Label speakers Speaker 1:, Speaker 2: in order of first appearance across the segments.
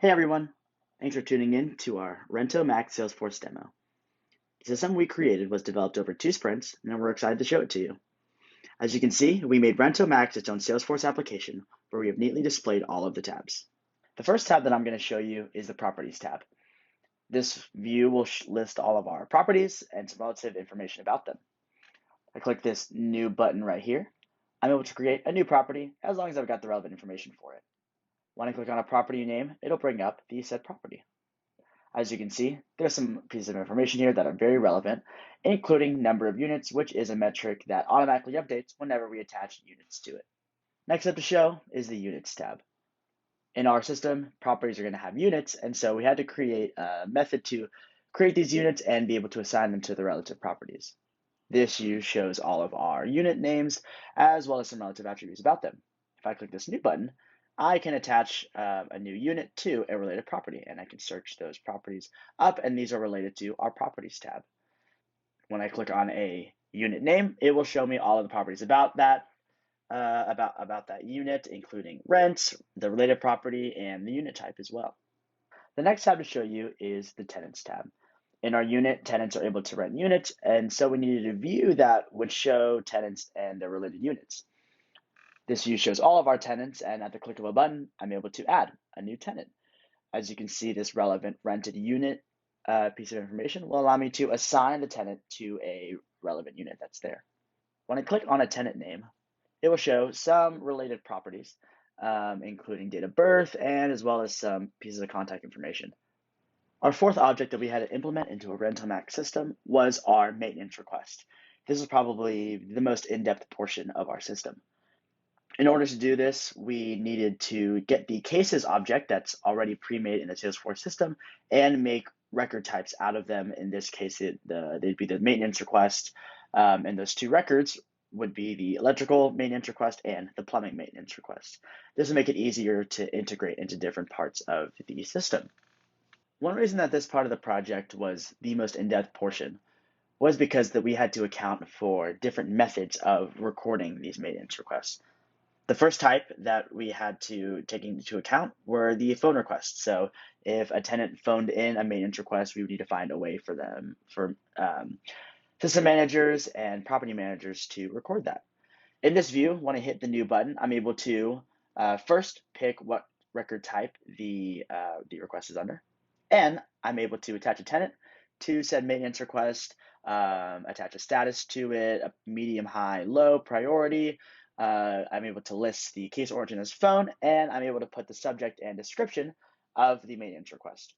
Speaker 1: Hey everyone, thanks for tuning in to our RentoMax Salesforce demo. The system we created was developed over 2 sprints, and we're excited to show it to you. As you can see, we made RentoMax its own Salesforce application where we have neatly displayed all of the tabs. The first tab that I'm going to show you is the Properties tab. This view will list all of our properties and some relative information about them. I click this New button right here. I'm able to create a new property as long as I've got the relevant information for it. When I click on a property name, it'll bring up the said property. As you can see, there's some pieces of information here that are very relevant, including number of units, which is a metric that automatically updates whenever we attach units to it. Next up to show is the Units tab. In our system, properties are going to have units, and so we had to create a method to create these units and be able to assign them to the relative properties. This view shows all of our unit names, as well as some relative attributes about them. If I click this New button, I can attach a new unit to a related property, and I can search those properties up, and these are related to our Properties tab. When I click on a unit name, it will show me all of the properties about that, about that unit, including rent, the related property, and the unit type as well. The next tab to show you is the Tenants tab. In our unit, tenants are able to rent units, and so we needed a view that would show tenants and their related units. This view shows all of our tenants, and at the click of a button, I'm able to add a new tenant. As you can see, this relevant rented unit piece of information will allow me to assign the tenant to a relevant unit that's there. When I click on a tenant name, it will show some related properties, including date of birth and as well as some pieces of contact information. Our fourth object that we had to implement into a RentoMax system was our maintenance request. This is probably the most in-depth portion of our system. In order to do this, we needed to get the cases object that's already pre-made in the Salesforce system and make record types out of them. In this case, they'd be the maintenance request, and those two records would be the electrical maintenance request and the plumbing maintenance request. This will make it easier to integrate into different parts of the system. One reason that this part of the project was the most in-depth portion was because that we had to account for different methods of recording these maintenance requests. The first type that we had to take into account were the phone requests. So if a tenant phoned in a maintenance request, we would need to find a way for them, for system managers and property managers to record that. In this view, when I hit the New button, I'm able to first pick what record type the request is under, and I'm able to attach a tenant to said maintenance request, attach a status to it, a medium, high, low priority. I'm able to list the case origin as phone, and I'm able to put the subject and description of the maintenance request.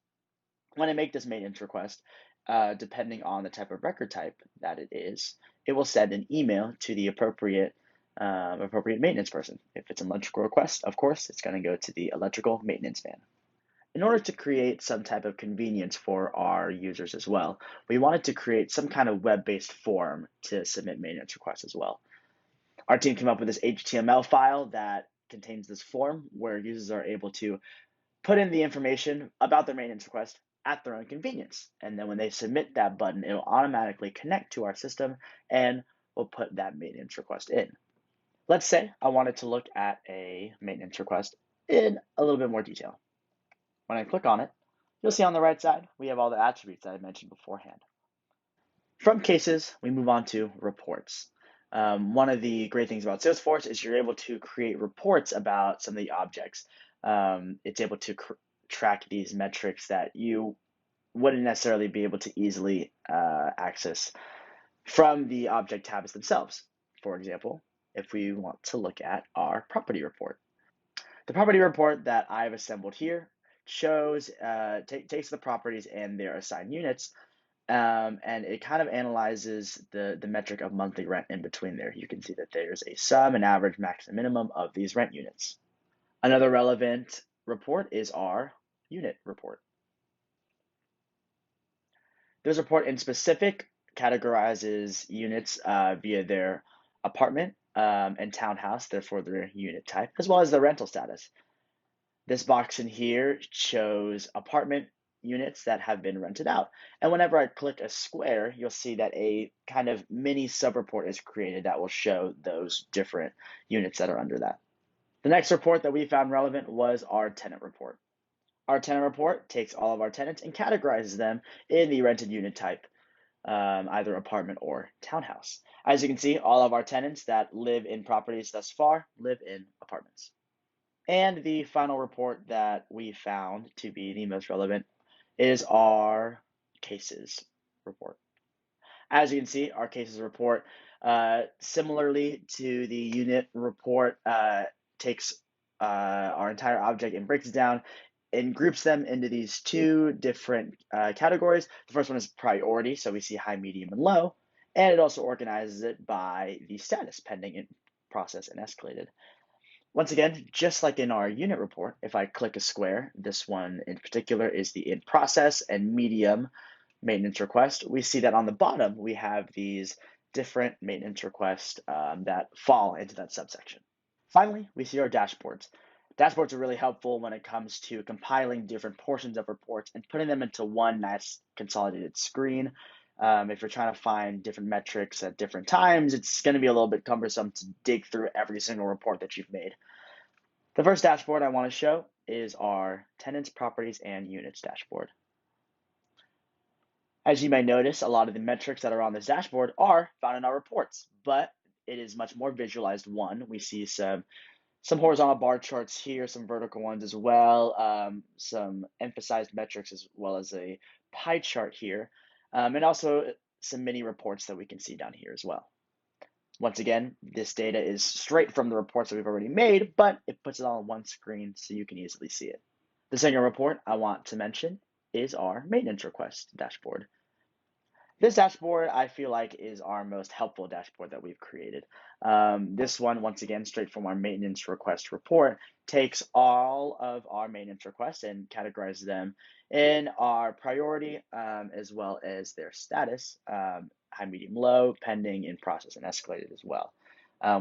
Speaker 1: When I make this maintenance request, depending on the type of record type that it will send an email to the appropriate maintenance person. If it's an electrical request, of course, it's going to go to the electrical maintenance man. In order to create some type of convenience for our users as well, we wanted to create some kind of web-based form to submit maintenance requests as well. Our team came up with this HTML file that contains this form where users are able to put in the information about their maintenance request at their own convenience. And then when they submit that button, it'll automatically connect to our system and we'll put that maintenance request in. Let's say I wanted to look at a maintenance request in a little bit more detail. When I click on it, you'll see on the right side, we have all the attributes that I mentioned beforehand. From cases, we move on to reports. One of the great things about Salesforce is you're able to create reports about some of the objects. It's able to track these metrics that you wouldn't necessarily be able to easily access from the object tabs themselves. For example, if we want to look at our property report. The property report that I've assembled here shows, takes the properties and their assigned units, and it kind of analyzes the metric of monthly rent in between there. You can see that there's a sum, an average, max, and minimum of these rent units. Another relevant report is our unit report. This report in specific categorizes units via their apartment and townhouse, therefore their unit type, as well as the rental status. This box in here shows apartment units that have been rented out. And whenever I click a square, you'll see that a kind of mini subreport is created that will show those different units that are under that. The next report that we found relevant was our tenant report. Our tenant report takes all of our tenants and categorizes them in the rented unit type, either apartment or townhouse. As you can see, all of our tenants that live in properties thus far live in apartments. And the final report that we found to be the most relevant is our cases report. As you can see, our cases report, similarly to the unit report, takes our entire object and breaks it down and groups them into these two different categories. The first one is priority, so we see high, medium, and low. And it also organizes it by the status, pending, in process, and escalated. Once again, just like in our unit report, if I click a square, this one in particular is the in process and medium maintenance request. We see that on the bottom, we have these different maintenance requests that fall into that subsection. Finally, we see our dashboards. Dashboards are really helpful when it comes to compiling different portions of reports and putting them into one nice consolidated screen. If you're trying to find different metrics at different times, it's going to be a little bit cumbersome to dig through every single report that you've made. The first dashboard I want to show is our tenants, properties, and units dashboard. As you may notice, a lot of the metrics that are on this dashboard are found in our reports, but it is much more visualized one. We see some horizontal bar charts here, some vertical ones as well, some emphasized metrics as well as a pie chart here, and also some mini reports that we can see down here as well. Once again, this data is straight from the reports that we've already made, but it puts it all on one screen so you can easily see it. The second report I want to mention is our maintenance request dashboard. This dashboard, I feel like, is our most helpful dashboard that we've created. This one, once again, straight from our maintenance request report, takes all of our maintenance requests and categorizes them in our priority as well as their status, high, medium, low, pending, in process, and escalated as well.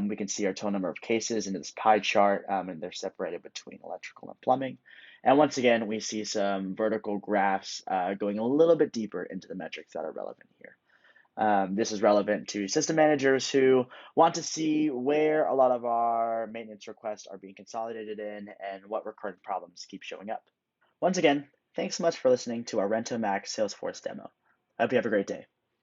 Speaker 1: We can see our total number of cases into this pie chart, and they're separated between electrical and plumbing. And once again, we see some vertical graphs going a little bit deeper into the metrics that are relevant here. This is relevant to system managers who want to see where a lot of our maintenance requests are being consolidated in and what recurring problems keep showing up. Once again, thanks so much for listening to our RentoMax Salesforce demo. I hope you have a great day.